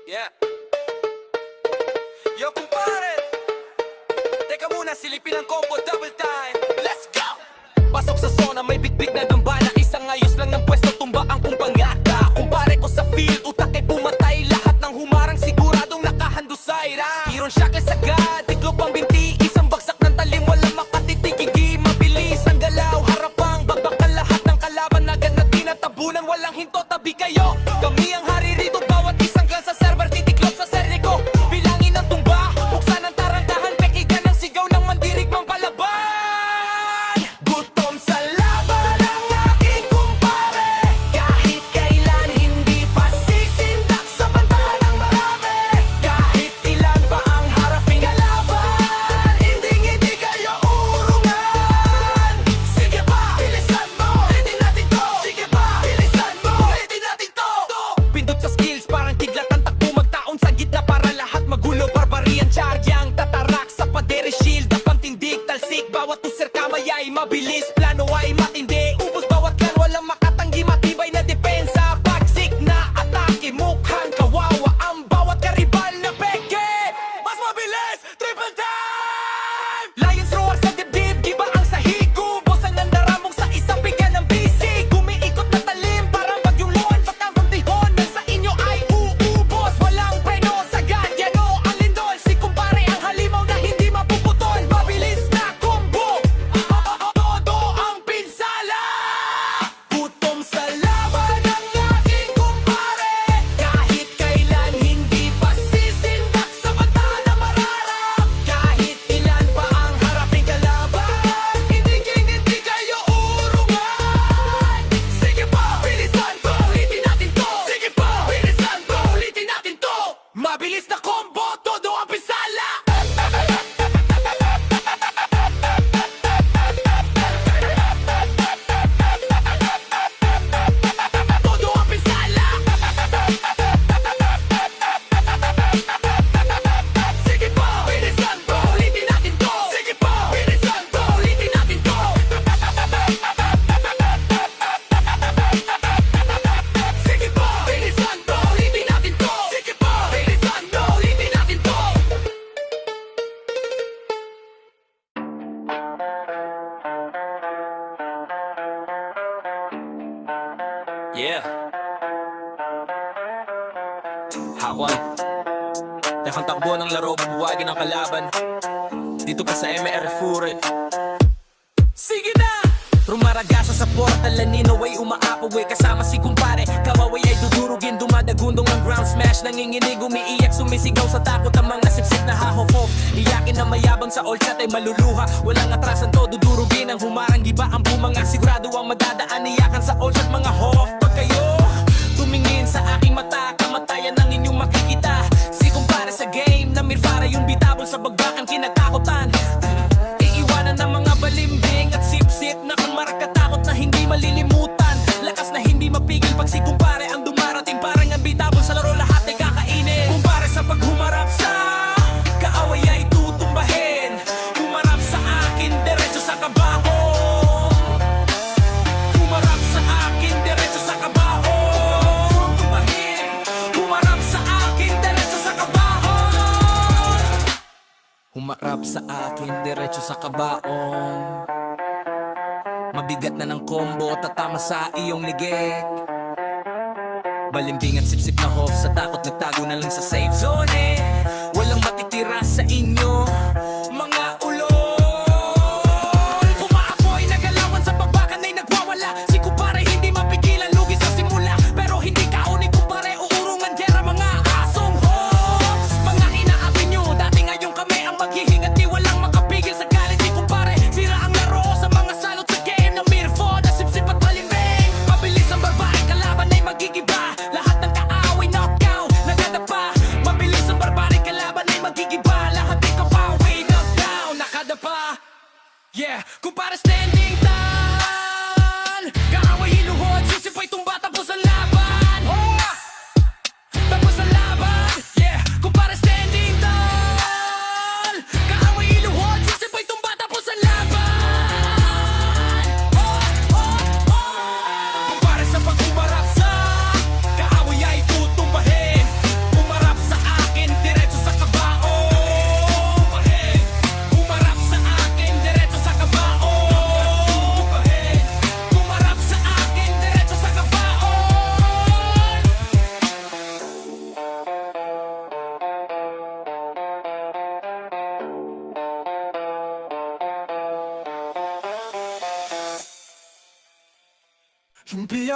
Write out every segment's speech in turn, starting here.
Yeah. Yo, kumpare, teka muna, silipin ang combo double time. Let's go! Pasok sa zona, may big na gambana. Isang ayos lang ng pwesto, tumba ang kumpang yata. Kumpare ko sa field, utak ay pumatay. Lahat ng humarang siguradong nakahandusay. Iron shackle sagad, tiklop ang binti. Isang bagsak ng talim, walang makatitigigi. Mabilis ang galaw, harapang babakal lahat ng kalaban. Agad na tinatabunan, walang hinto, tabi kayo. Kami ang hari rito, bawat isang gun sa server. Titiklop sa serye ko, bilangin ang tumba. Buksan ang tarantahan, pekigan ang sigaw ng mandirig mang palaban. Gutom sa laban ang aking kumpare. Kahit kailan hindi pa sisindak sa banta ng marami. Kahit ilan pa ang haraping kalaban, hindi kayo urungan. Sige pa, bilisan mo, ulitin natin to. Sige pa, bilisan mo, ulitin natin to. Pindot sa skills, parang kidlat ang takbo. Magtaon sa gitna para lahat magulo. Barbarian charge ang tatarak sa padere shield. Ang tindig, talsik, bawat user kamayay. Mabilis, plano ay matindi. Ubos bawat kan, walang makatanggi. Matibay na depensa, pagsik na atake. Mukhang kawawa ang bawat karibal na peke. Mas mabilis, triple time. Lions roar sa dibdib, giba ang sahig. Ubos ang nandaramong sa isang bigyan ng bisig. Gumiikot na talim, parang bagyong luan. Bakang tihon ng sa inyo ay uubos. Walang preno sa gadyano, alindol. Si kumpare ang halimaw na hindi mapuputol. Mabilis na combo, todo ang pinsala. Gutom sa laban ang aking kumpare. Kahit kailan hindi pa sisindak sa banta na mararap. Kahit ilan pa ang haraping kalaban, hindi kayo urungan. Sige pa, bilisan ko, ulitin natin to. Sige pa, bilisan ko, ulitin natin to. Mabilis na combo, todo ang pinsala. Todo ang pinsala. Sige pa, bilisan ko, ulitin natin to. Sige pa, bilisan ko, ulitin natin to. Sige pa, bilisan ko, ulitin natin to. Sige pa, bilisan ko, ulitin natin to. Yeah. Hakwan. Tekang takbo ng laro, bubuwagin ang kalaban. Dito pa sa MR Fure. Sige na! Rumaragasa sa portal, lanino ay umaapaw. Kasama si kumpare, kawaway ay dudurugin. Dumadagundong ng ground smash, nanginginig, umiiyak, sumisigaw sa takot. Ang mga sipsip na hahofof, iyakin na mayabang sa all chat ay maluluha. Walang atrasan to, dudurugin ang humarang giba. Ang bumanga, sigurado ang madadaan. Iyakan sa all chat mga hof. Pag kayo tumingin sa aking mata, kamatayan ang inyong makikita. Si kumpare sa game, namirfara yung bitabol sa bagbakan kinatakutan. Iiwanan ng mga balimbing at sip-sip na kung marakatakot na hindi malilimutan. Lakas na hindi mapigil pag si kumpare ang dumarating. Parang ang bitabol sa laro, lahat ay kakainin. Kumpare sa paghumarap sa kaaway ay tutumbahin. Humarap sa akin, diretso sa kabaong. Humarap sa akin, diretso sa kabaong. Tumbahin. Humarap sa akin, diretso sa kabaong. Humarap sa akin, diretso sa kabaong. Mabigat na ng combo, tatama sa iyong ligig. Balimbing at sip-sip na hof, sa takot nagtago na lang sa safe zone eh. Walang matitira sa inyo, mga ulol. Umaapoy, nagalawan sa babakan ay nagwawala. Si kumpare hindi mapigilan, lugi sa simula. Pero hindi kaunin kumpare, uurungan dyan ang mga asong hops. Mga inaapi nyo, dati ngayon kami ang maghihingat. Di walang makapigil sa galit ni kumpare. Sira ang laro sa mga salot sa game ng Mirfo na sip-sip at balimbing. Mabilis ang barbae, kalaban ay magigiba. Lahat ng kaaway knockout, nagadapa. Mabilis ang barbaric, kalaban ay magigiba. Lahat ay kapawi,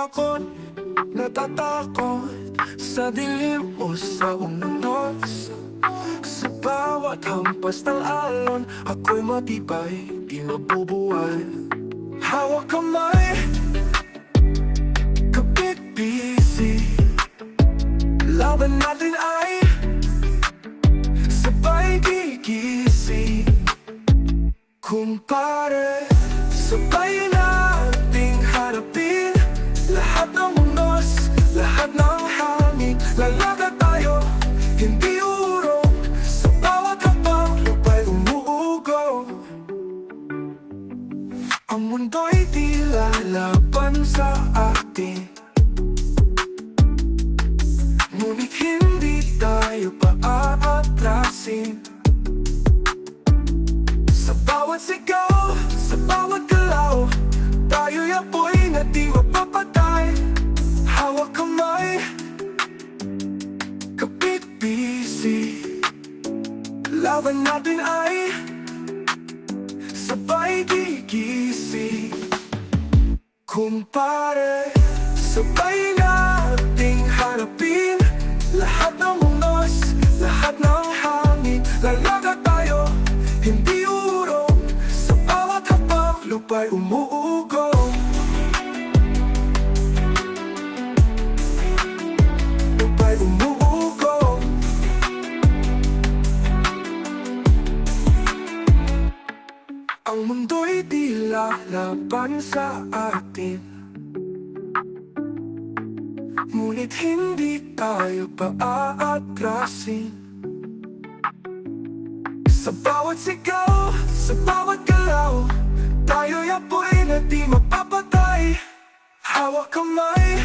ako't natatakot sa dilim o sa unos. Sa bawat hampas ng alon, ako'y matibay, di mabubuwal. Hawak kamay, kapit-bisi. Laban natin ay sabay gigising. Kumpare, sabay nating harapin lahat ng unos, lahat ng hangin. Lalaga tayo, hindi urong. Sa bawat hakbang, lupa'y umuugo. Ang mundo'y di lalaban sa atin, ngunit hindi tayo paatrasin. Sa bawat sigaw, sa bawat galaw, tayo'y apoy na di mapapatay. Hawak kamay, kapit-bisi. Laban natin ay sabay gigising. Kumpare, sabay nating harapin lahat ng unos, lahat ng hangin. Lalaga tayo, hindi urong. Sa bawat hakbang, lupa'y umuugo. Lupa'y umuugo. Ang mundo'y di lalaban sa atin, ngunit hindi tayo paatrasin. Sa bawat sigaw, sa bawat galaw, tayo'y apoy na di mapapatay. Hawak kamay,